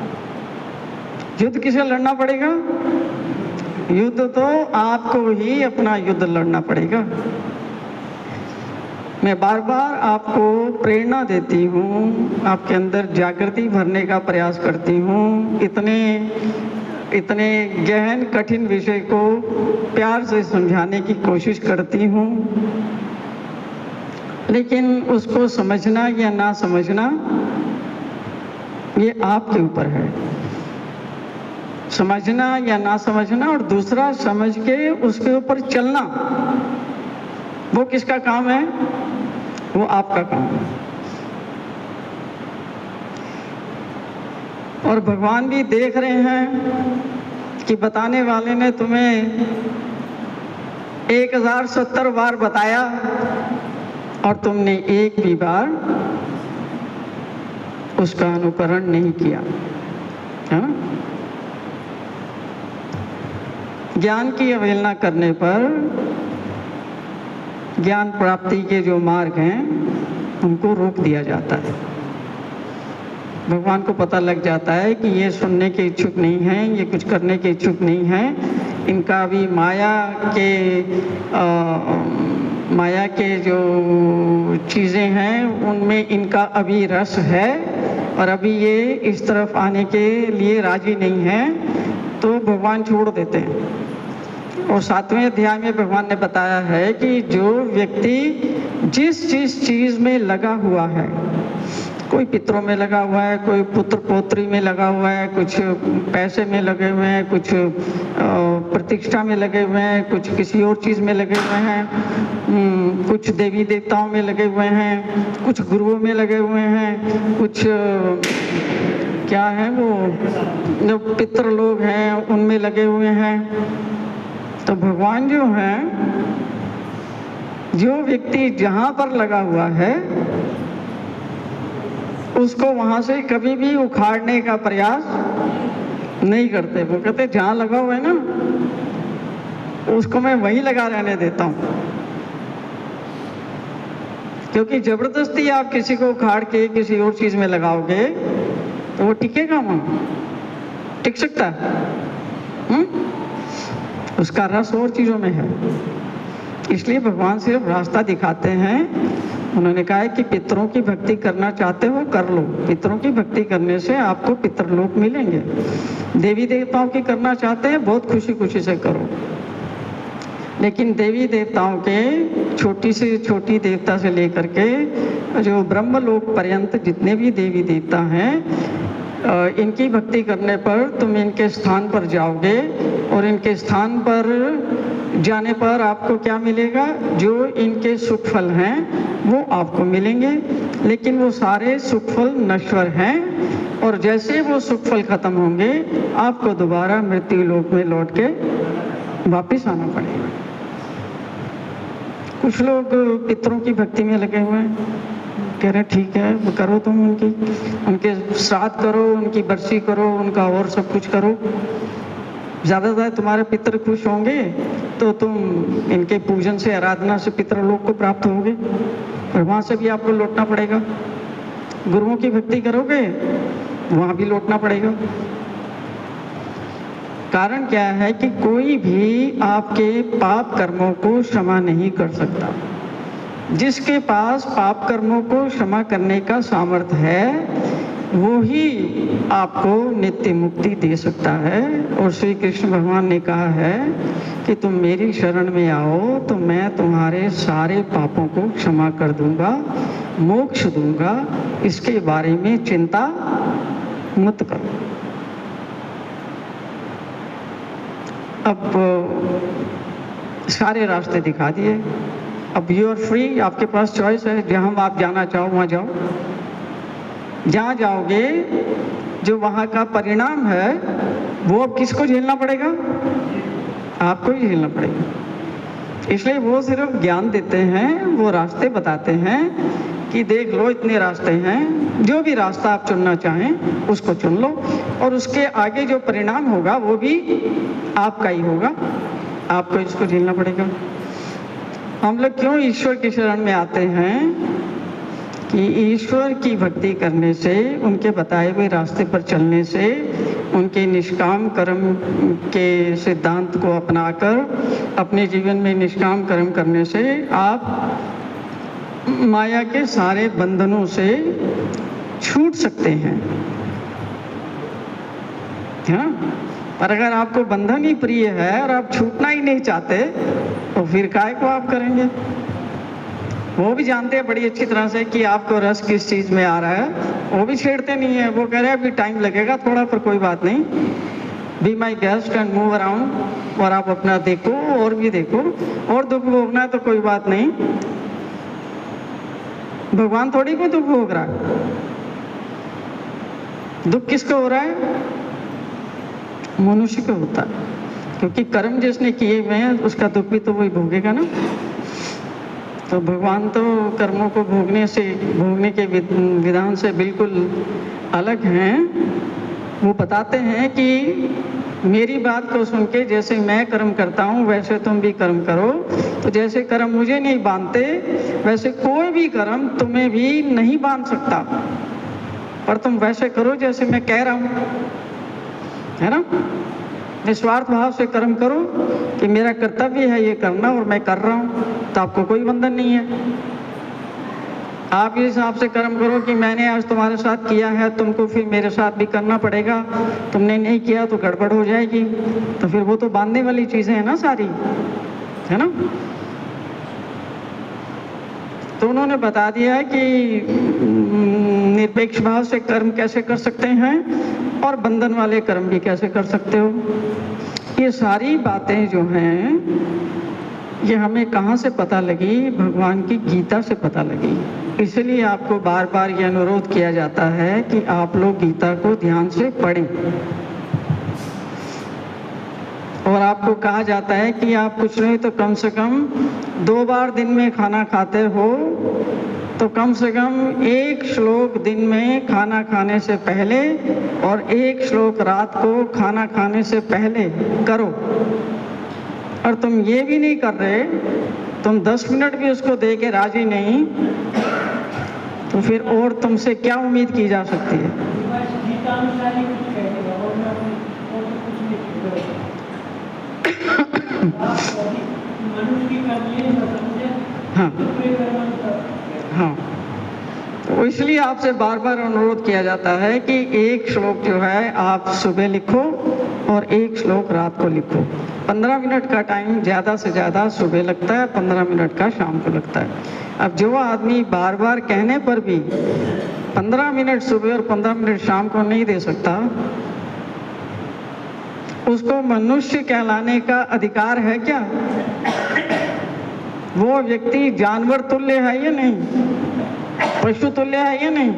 युद्ध किसे लड़ना पड़ेगा? युद्ध तो आपको ही अपना युद्ध लड़ना पड़ेगा। मैं बार बार आपको प्रेरणा देती हूँ, आपके अंदर जागृति भरने का प्रयास करती हूँ, इतने गहन कठिन विषय को प्यार से समझाने की कोशिश करती हूँ, लेकिन उसको समझना या ना समझना ये आपके ऊपर है। समझना या ना समझना और दूसरा समझ के उसके ऊपर चलना, वो किसका काम है? वो आपका काम है। और भगवान भी देख रहे हैं कि बताने वाले ने तुम्हें 1070 बार बताया और तुमने एक भी बार उसका अनुकरण नहीं किया, है ना? ज्ञान की अवहेलना करने पर ज्ञान प्राप्ति के जो मार्ग हैं उनको रोक दिया जाता है। भगवान को पता लग जाता है कि ये सुनने के इच्छुक नहीं हैं, ये कुछ करने के इच्छुक नहीं हैं, इनका अभी माया के जो चीज़ें हैं उनमें इनका अभी रस है और अभी ये इस तरफ आने के लिए राजी नहीं है, तो भगवान छोड़ देते हैं। और 7वें अध्याय में भगवान ने बताया है कि जो व्यक्ति जिस चीज़ में लगा हुआ है, कोई पितरों में लगा हुआ है, कोई पुत्र पोत्री में लगा हुआ है, कुछ पैसे में लगे हुए हैं, कुछ प्रतिष्ठा में लगे हुए हैं, कुछ किसी और चीज़ में लगे हुए हैं, कुछ देवी देवताओं में लगे हुए हैं, कुछ गुरुओं में लगे हुए हैं, कुछ क्या है वो जो पितर लोग हैं उनमें लगे हुए हैं। तो भगवान जो है, जो व्यक्ति जहाँ पर लगा हुआ है उसको वहाँ से कभी भी उखाड़ने का प्रयास नहीं करते। वो कहते जहाँ लगा हुआ है ना उसको मैं वहीं लगा रहने देता हूँ, क्योंकि जबरदस्ती आप किसी को उखाड़ के किसी और चीज़ में लगाओगे तो वो टिकेगा वहाँ? टिक सकता है? उसका रस और चीज़ों में है। इसलिए भगवान सिर्फ रास्ता दिखाते हैं। उन्होंने कहा है कि पितरों की भक्ति करना चाहते हो कर लो, पितरों की भक्ति करने से आपको पितरलोक मिलेंगे। देवी देवताओं की करना चाहते हैं, बहुत खुशी खुशी से करो, लेकिन देवी देवताओं के छोटी से छोटी देवता से लेकर के जो ब्रह्मलोक पर्यंत जितने भी देवी देवता हैं, इनकी भक्ति करने पर तुम इनके स्थान पर जाओगे और इनके स्थान पर जाने पर आपको क्या मिलेगा? जो इनके सुख फल हैं वो आपको मिलेंगे, लेकिन वो सारे सुख फल नश्वर हैं और जैसे वो सुख फल खत्म होंगे आपको दोबारा मृत्यु लोक में लौट के वापिस आना पड़ेगा। कुछ लोग पितरों की भक्ति में लगे हुए हैं, कह रहे ठीक है वो करो, तुम उनके श्राद्ध करो, उनकी बरसी करो, उनका और सब कुछ करो, ज़्यादा तुम्हारे पितर खुश होंगे तो तुम इनके पूजन से, आराधना से पितरलोक को प्राप्त होगे और वहाँ से भी आपको लौटना पड़ेगा। गुरुओं की भक्ति करोगे वहाँ भी लौटना पड़ेगा। कारण क्या है कि कोई भी आपके पाप कर्मों को क्षमा नहीं कर सकता। जिसके पास पाप कर्मों को क्षमा करने का सामर्थ्य है वो ही आपको नित्य मुक्ति दे सकता है। और श्री कृष्ण भगवान ने कहा है कि तुम मेरी शरण में आओ तो मैं तुम्हारे सारे पापों को क्षमा कर दूंगा, मोक्ष दूंगा, इसके बारे में चिंता मत करो। अब सारे रास्ते दिखा दिए। अब यू आर फ्री, आपके पास चॉइस है, जहां आप जाना चाहो वहां जाओ। जहाँ जाओगे जो वहाँ का परिणाम है वो अब किसको झेलना पड़ेगा? आपको ही झेलना पड़ेगा। इसलिए वो सिर्फ ज्ञान देते हैं, वो रास्ते बताते हैं कि देख लो इतने रास्ते हैं, जो भी रास्ता आप चुनना चाहें उसको चुन लो, और उसके आगे जो परिणाम होगा वो भी आपका ही होगा, आपको इसको झेलना पड़ेगा। हम लोग क्यों ईश्वर की शरण में आते हैं? कि ईश्वर की भक्ति करने से, उनके बताए हुए रास्ते पर चलने से, उनके निष्काम कर्म के सिद्धांत को अपनाकर अपने जीवन में निष्काम कर्म करने से आप माया के सारे बंधनों से छूट सकते हैं। हाँ? पर अगर आपको बंधन ही प्रिय है और आप छूटना ही नहीं चाहते तो फिर काय को आप करेंगे? वो भी जानते हैं बड़ी अच्छी तरह से कि आपको रस किस चीज में आ रहा है, वो भी छेड़ते नहीं है। वो कह रहे हैं अभी टाइम लगेगा थोड़ा, पर कोई बात नहीं, be my guest and move around, और आप अपना देखो और भी देखो, और दुख भोगना है तो कोई बात नहीं। भगवान थोड़ी कोई दुख भोग रहा है। दुख किसको हो रहा है? मनुष्य को होता है, क्योंकि कर्म जिसने किए हुए हैं उसका दुख भी तो वही भोगेगा ना। तो भगवान तो कर्मों को भोगने के विधान से बिल्कुल अलग हैं। वो बताते हैं कि मेरी बात को सुन के जैसे मैं कर्म करता हूँ वैसे तुम भी कर्म करो। तो जैसे कर्म मुझे नहीं बांधते वैसे कोई भी कर्म तुम्हें भी नहीं बांध सकता, पर तुम वैसे करो जैसे मैं कह रहा हूँ, है ना। निस्वार्थ भाव से कर्म करो कि मेरा कर्तव्य है ये करना और मैं कर रहा हूँ, तो आपको कोई बंधन नहीं है। आप इस हिसाब से कर्म करो कि मैंने आज तुम्हारे साथ किया है, तुमको फिर मेरे साथ भी करना पड़ेगा, तुमने नहीं किया तो गड़बड़ हो जाएगी, तो फिर वो तो बांधने वाली चीजें हैं ना सारी, है ना। तो उन्होंने बता दिया है कि निरपेक्ष भाव से कर्म कैसे कर सकते हैं और बंधन वाले कर्म भी कैसे कर सकते हो। ये सारी बातें जो हैं ये हमें कहाँ से पता लगी? भगवान की गीता से पता लगी। इसलिए आपको बार बार ये अनुरोध किया जाता है कि आप लोग गीता को ध्यान से पढ़ें, और आपको कहा जाता है कि आप कुछ नहीं तो कम से कम 2 बार दिन में खाना खाते हो तो कम से कम 1 श्लोक दिन में खाना खाने से पहले और 1 श्लोक रात को खाना खाने से पहले करो। और तुम ये भी नहीं कर रहे, तुम 10 मिनट भी उसको दे के राजी नहीं, तो फिर और तुमसे क्या उम्मीद की जा सकती है? हाँ हाँ, तो इसलिए आपसे बार बार अनुरोध किया जाता है कि 1 श्लोक जो है आप सुबह लिखो और 1 श्लोक रात को लिखो। 15 मिनट का टाइम ज़्यादा से ज़्यादा सुबह लगता है, 15 मिनट का शाम को लगता है। अब जो आदमी बार बार कहने पर भी 15 मिनट सुबह और 15 मिनट शाम को नहीं दे सकता, उसको मनुष्य कहलाने का अधिकार है क्या? वो व्यक्ति जानवर तुल्य है या नहीं? पशु तुल्य है या नहीं?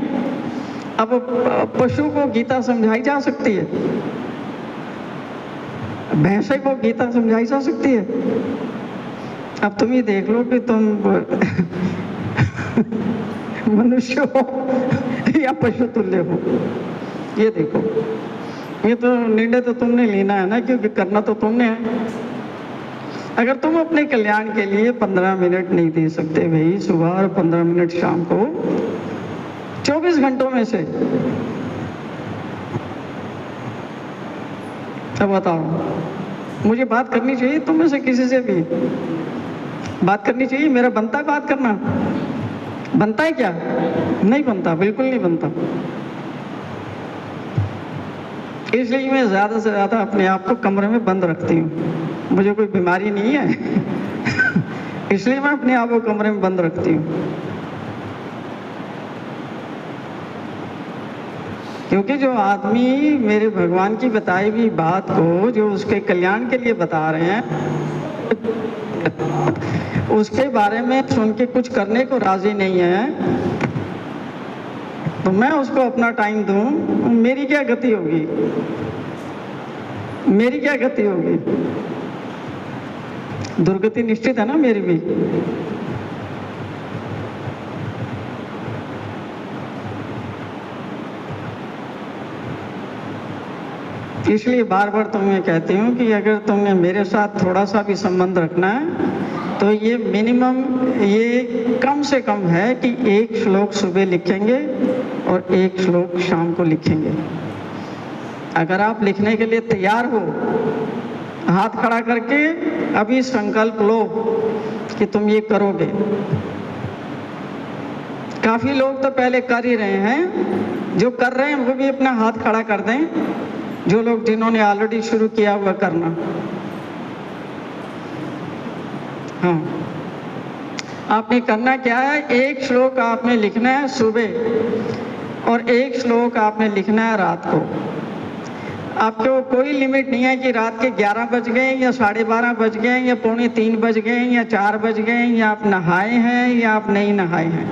अब पशु को गीता समझाई जा सकती है, भैंसे को गीता समझाई जा सकती है। अब तुम ही देख लो कि तुम मनुष्य हो या पशु तुल्य हो। ये देखो, ये तो निर्णय तो तुमने लेना है ना, क्योंकि करना तो तुमने है। अगर तुम अपने कल्याण के लिए 15 मिनट नहीं दे सकते भाई सुबह और 15 मिनट शाम को, 24 घंटों में से, अब बताओ, मुझे बात करनी चाहिए तुम में से किसी से भी बात करनी चाहिए? मेरा बनता है बात करना? बनता है क्या? नहीं बनता, बिल्कुल नहीं बनता। इसलिए मैं ज़्यादा से ज़्यादा अपने आप को कमरे में बंद रखती हूँ। मुझे कोई बीमारी नहीं है इसलिए मैं अपने आप को कमरे में बंद रखती हूँ, क्योंकि जो आदमी मेरे भगवान की बताई हुई बात को जो उसके कल्याण के लिए बता रहे हैं, उसके बारे में सुन के कुछ करने को राजी नहीं है, तो मैं उसको अपना टाइम दूं, मेरी क्या गति होगी? मेरी क्या गति होगी? दुर्गति निश्चित है ना मेरी भी। इसलिए बार बार तुम्हें कहती हूँ कि अगर तुम्हें मेरे साथ थोड़ा सा भी संबंध रखना है तो ये मिनिमम, ये कम से कम है कि एक श्लोक सुबह लिखेंगे और एक श्लोक शाम को लिखेंगे। अगर आप लिखने के लिए तैयार हो, हाथ खड़ा करके अभी संकल्प लो कि तुम ये करोगे। काफी लोग तो पहले कर ही रहे हैं, जो कर रहे हैं वो भी अपना हाथ खड़ा कर दें, जो लोग जिन्होंने ऑलरेडी शुरू किया हुआ करना। हाँ, आपने करना क्या है, एक श्लोक आपने लिखना है सुबह और एक श्लोक आपने लिखना है रात को। आपको कोई लिमिट नहीं है कि रात के 11 बज गए या 12:30 बज गए या 2:45 बज गए या 4 बज गए, या आप नहाए हैं या आप नहीं नहाए हैं।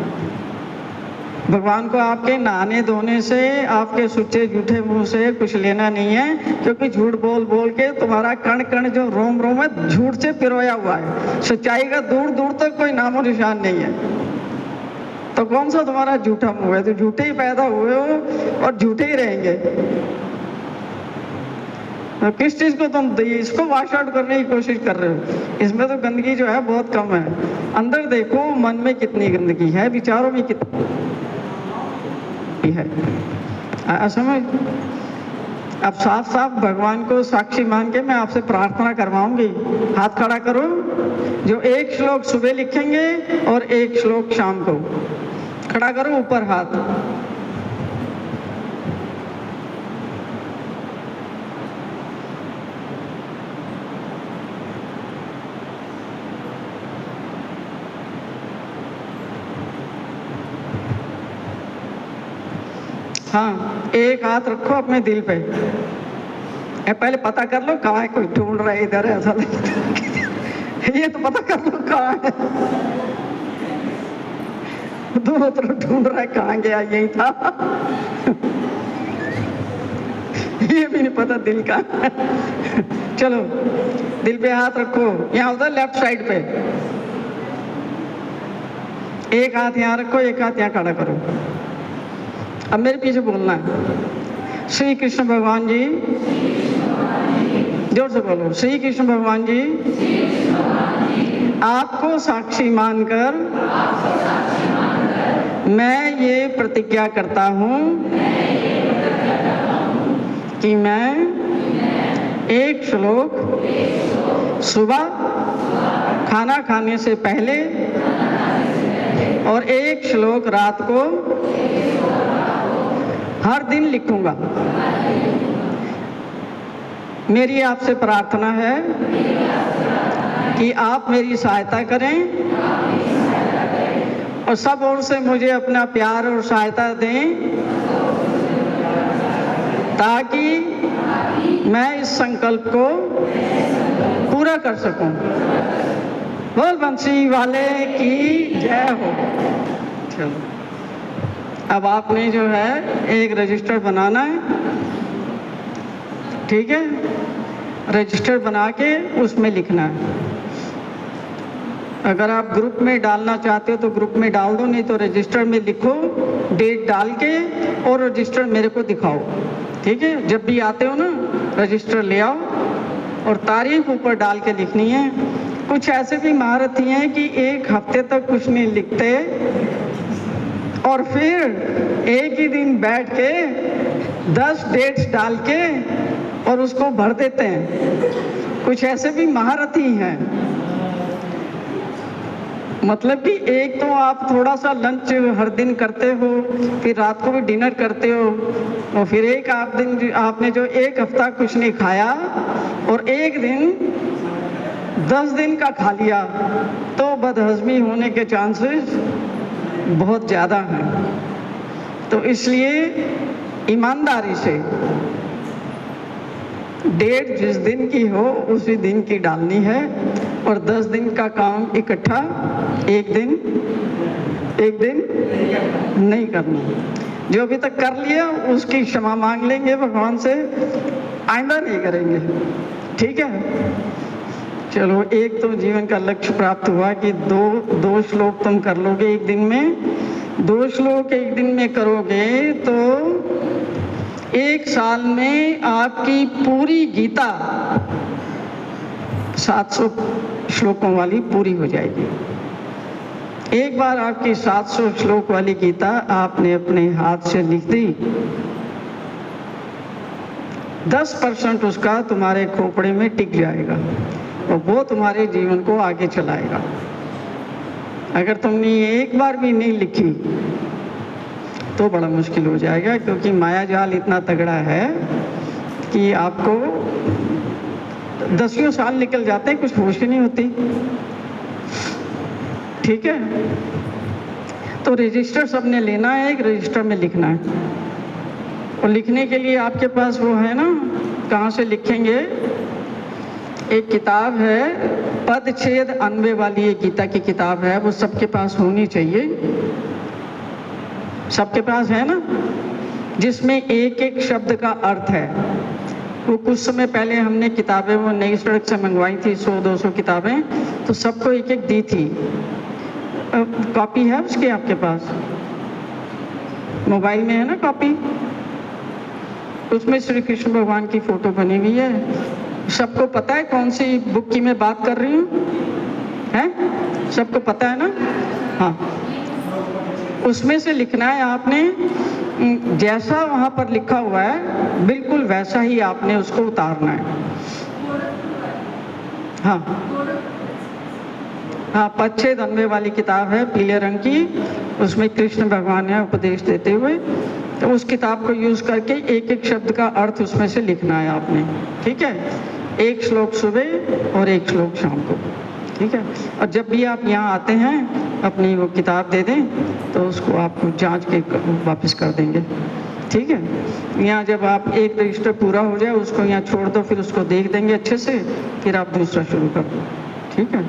भगवान को आपके नहाने धोने से, आपके सुच्चे झूठे मुंह से कुछ लेना नहीं है, क्योंकि झूठ बोल बोल के तुम्हारा कण कण जो रोम रोम है झूठ से पिरोया हुआ है। सच्चाई का दूर दूर तक कोई नामो निशान नहीं है। तो कौन सा तुम्हारा झूठा मुंह है? तो झूठे ही पैदा हुए हो और झूठे ही रहेंगे। तो किस चीज को तुम इसको वॉश आउट करने की कोशिश कर रहे हो? इसमें तो गंदगी जो है बहुत कम है। अंदर देखो मन में कितनी गंदगी है, विचारों में कितनी है। समझ? अब साफ साफ भगवान को साक्षी मान के मैं आपसे प्रार्थना करवाऊंगी। हाथ खड़ा करो, जो एक श्लोक सुबह लिखेंगे और एक श्लोक शाम को। खड़ा करो ऊपर हाथ। हाँ, एक हाथ रखो अपने दिल पे। पहले पता कर लो कहाँ है, कोई ढूंढ रहा है इधर है ऐसा लगता। ये तो पता कर लो कहाँ है। दोनों तरफ ढूंढ रहा है, कहाँ गया, यही था। ये भी नहीं पता दिल का। चलो दिल पे हाथ रखो, यहाँ उधर लेफ्ट साइड पे। एक हाथ यहाँ रखो, एक हाथ यहाँ खड़ा करो। अब मेरे पीछे बोलना है। श्री कृष्ण भगवान जी, जोर से बोलो। श्री कृष्ण भगवान जी, आपको साक्षी मानकर मैं ये प्रतिज्ञा करता हूँ कि मैं एक श्लोक सुबह खाना खाने से पहले और एक श्लोक रात को हर दिन लिखूंगा। मेरी आपसे प्रार्थना है कि आप मेरी सहायता करें और सब ओर से मुझे अपना प्यार और सहायता दें, ताकि मैं इस संकल्प को पूरा कर सकूं। बोल बंसी वाले की जय हो। चलो, अब आपने जो है एक रजिस्टर बनाना है, ठीक है? रजिस्टर बना के उसमें लिखना है। अगर आप ग्रुप में डालना चाहते हो तो ग्रुप में डाल दो, नहीं तो रजिस्टर में लिखो, डेट डाल के, और रजिस्टर मेरे को दिखाओ, ठीक है? जब भी आते हो ना रजिस्टर ले आओ और तारीख ऊपर डाल के लिखनी है। कुछ ऐसे भी महारथी हैं कि एक हफ्ते तक कुछ नहीं लिखते और फिर एक ही दिन बैठ के 10 डेट्स डाल के और उसको भर देते हैं। कुछ ऐसे भी महारथी हैं। मतलब कि एक तो आप थोड़ा सा लंच हर दिन करते हो, फिर रात को भी डिनर करते हो, और फिर एक आप दिन आपने जो एक हफ्ता कुछ नहीं खाया और एक दिन 10 दिन का खा लिया, तो बदहजमी होने के चांसेस बहुत ज़्यादा हैं। तो इसलिए ईमानदारी से डेट जिस दिन की हो उसी दिन की डालनी है, और 10 दिन का काम इकट्ठा एक दिन नहीं करना। जो अभी तक कर लिया उसकी क्षमा मांग लेंगे भगवान से, आइंदा नहीं करेंगे। ठीक है, चलो एक तो जीवन का लक्ष्य प्राप्त हुआ कि दो श्लोक तुम कर लोगे एक दिन में। 2 श्लोक एक दिन में करोगे तो 1 साल में आपकी पूरी गीता 700 श्लोकों वाली पूरी हो जाएगी। एक बार आपकी 700 श्लोक वाली गीता आपने अपने हाथ से लिख दी, 10% उसका तुम्हारे खोपड़े में टिक जाएगा और वो तुम्हारे जीवन को आगे चलाएगा। अगर तुमने एक बार भी नहीं लिखी तो बड़ा मुश्किल हो जाएगा, क्योंकि माया जाल इतना तगड़ा है कि आपको 10 साल निकल जाते हैं, कुछ होश ही नहीं होती। ठीक है, तो रजिस्टर सबने लेना है, एक रजिस्टर में लिखना है, और लिखने के लिए आपके पास वो है ना, कहाँ से लिखेंगे? एक किताब है पदच्छेद अन्वय वाली, एक गीता की किताब है, वो सबके पास होनी चाहिए। सबके पास है ना, जिसमें एक एक शब्द का अर्थ है। वो कुछ समय पहले हमने किताबें वो नई सड़क से मंगवाई थी, 100-200 किताबें, तो सबको एक एक दी थी। कॉपी है उसकी आपके पास? मोबाइल में है ना कॉपी? उसमें श्री कृष्ण भगवान की फोटो बनी हुई है। सबको पता है कौन सी बुक की मैं बात कर रही हूँ? है, सबको पता है ना? हाँ, उसमें से लिखना है आपने, जैसा वहाँ पर लिखा हुआ है बिल्कुल वैसा ही आपने उसको उतारना है। हाँ, पदच्छेद अन्वय वाली किताब है पीले रंग की, उसमें कृष्ण भगवान है उपदेश देते हुए, तो उस किताब को यूज करके एक एक शब्द का अर्थ उसमें से लिखना है आपने। ठीक है, 1 श्लोक सुबह और 1 श्लोक शाम को। ठीक है, और जब भी आप यहाँ आते हैं अपनी वो किताब दे दें तो उसको आपको जांच के वापस कर देंगे। ठीक है, यहाँ जब आप एक रजिस्टर पूरा हो जाए उसको यहाँ छोड़ दो, फिर उसको देख देंगे अच्छे से, फिर आप दूसरा शुरू कर दो। ठीक है,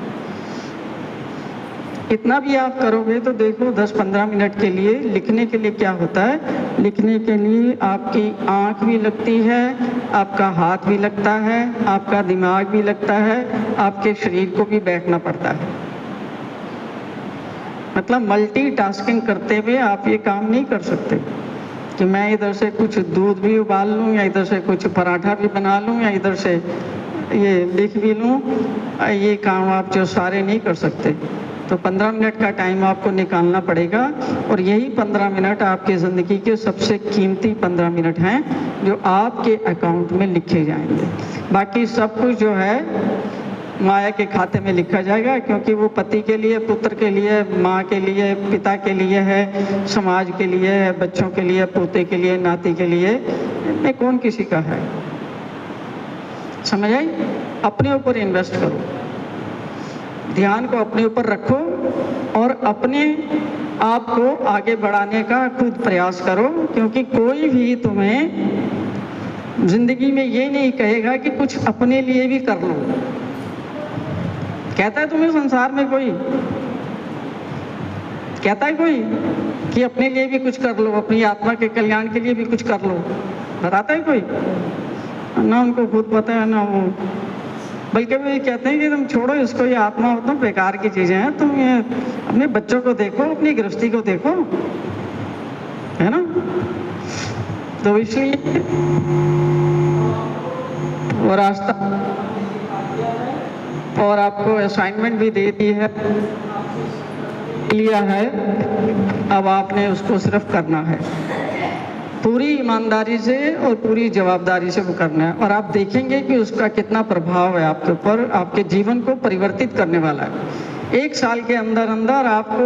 इतना भी आप करोगे तो देखो 10-15 मिनट के लिए लिखने के लिए क्या होता है। लिखने के लिए आपकी आँख भी लगती है, आपका हाथ भी लगता है, आपका दिमाग भी लगता है, आपके शरीर को भी बैठना पड़ता है। मतलब मल्टीटास्किंग करते हुए आप ये काम नहीं कर सकते कि मैं इधर से कुछ दूध भी उबाल लूँ, या इधर से कुछ पराठा भी बना लूँ, या इधर से ये लिख भी लूँ। ये काम आप जो सारे नहीं कर सकते। तो 15 मिनट का टाइम आपको निकालना पड़ेगा, और यही 15 मिनट आपकी ज़िंदगी के सबसे कीमती 15 मिनट हैं जो आपके अकाउंट में लिखे जाएंगे। बाकी सब कुछ जो है माया के खाते में लिखा जाएगा, क्योंकि वो पति के लिए, पुत्र के लिए, माँ के लिए, पिता के लिए है, समाज के लिए है, बच्चों के लिए, पोते के लिए, नाती के लिए, इनमें कौन किसी का है। समझ आई? अपने ऊपर इन्वेस्ट करो, ध्यान को अपने ऊपर रखो और अपने आप को आगे बढ़ाने का खुद प्रयास करो, क्योंकि कोई भी तुम्हें जिंदगी में ये नहीं कहेगा कि कुछ अपने लिए भी कर लो। कहता है तुम्हें संसार में कोई? कहता है कोई कि अपने लिए भी कुछ कर लो, अपनी आत्मा के कल्याण के लिए भी कुछ कर लो? बताता है कोई? ना उनको खुद पता है ना वो, बल्कि वो ये कहते हैं कि तुम छोड़ो इसको, ये आत्मा तो बेकार की चीजें हैं, तुम ये अपने बच्चों को देखो, अपनी गृहस्थी को देखो, है ना? तो इसलिए वो रास्ता, और आपको असाइनमेंट भी दे दी है, लिया है, अब आपने उसको सिर्फ करना है पूरी ईमानदारी से और पूरी जवाबदारी से वो करना है, और आप देखेंगे कि उसका कितना प्रभाव है आपके ऊपर, आपके जीवन को परिवर्तित करने वाला है। 1 साल के अंदर अंदर आपको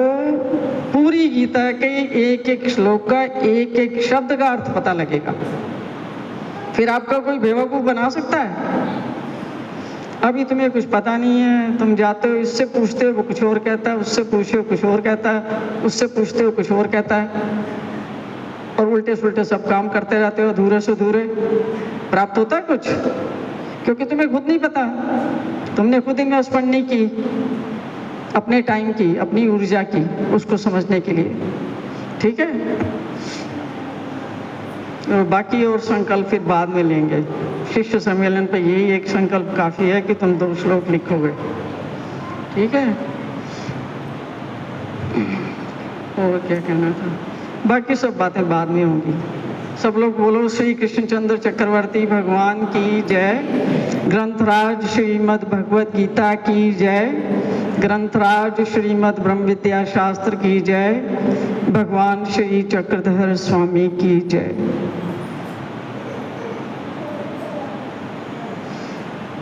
पूरी गीता के एक एक श्लोक का एक एक शब्द का अर्थ पता लगेगा। फिर आपका कोई बेवकूफ बना सकता है? अभी तुम्हें कुछ पता नहीं है, तुम जाते हो, इससे पूछते हो वो कुछ और कहता है, उससे पूछते हो कुछ और कहता है, उससे पूछते हो कुछ और कहता है, और उल्टे सुल्टे सब काम करते रहते हो, अधूरे से अधूरे। प्राप्त होता है कुछ? क्योंकि तुम्हें खुद नहीं पता, तुमने खुद इन्वेस्टमेंट नहीं की अपने टाइम की, अपनी ऊर्जा की, उसको समझने के लिए। ठीक है, तो बाकी और संकल्प फिर बाद में लेंगे। शिष्य सम्मेलन पे यही एक संकल्प काफी है कि तुम 2 श्लोक लिखोगे। ठीक है, और क्या कहना था? बाकी सब बातें बाद में होंगी। सब लोग बोलो श्री कृष्णचंद्र चक्रवर्ती भगवान की जय। ग्रंथराज श्रीमद् भगवत गीता की जय। ग्रंथराज श्रीमद् ब्रह्म विद्या शास्त्र की जय। भगवान श्री चक्रधर स्वामी की जय।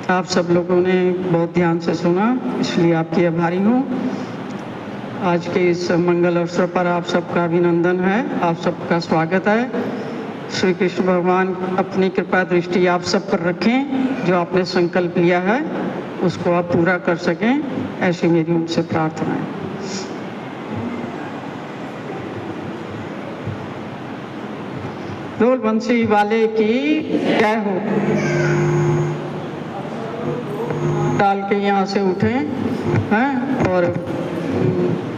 आप सब लोगों ने बहुत ध्यान से सुना, इसलिए आपकी आभारी हूँ। आज के इस मंगल अवसर पर आप सबका अभिनंदन है, आप सबका स्वागत है। श्री कृष्ण भगवान अपनी कृपा दृष्टि आप सब पर रखें, जो आपने संकल्प लिया है उसको आप पूरा कर सकें, ऐसी मेरी उनसे प्रार्थना है। ढोल बंसी वाले की जय हो। डाल के यहाँ से उठें हैं और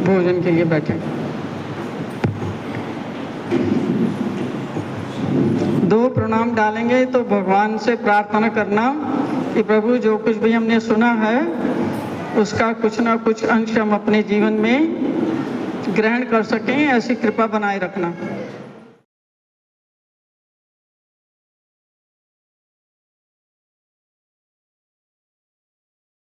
भोजन के लिए बैठें। 2 प्रणाम डालेंगे तो भगवान से प्रार्थना करना कि प्रभु जो कुछ भी हमने सुना है उसका कुछ ना कुछ अंश हम अपने जीवन में ग्रहण कर सकें, ऐसी कृपा बनाए रखना।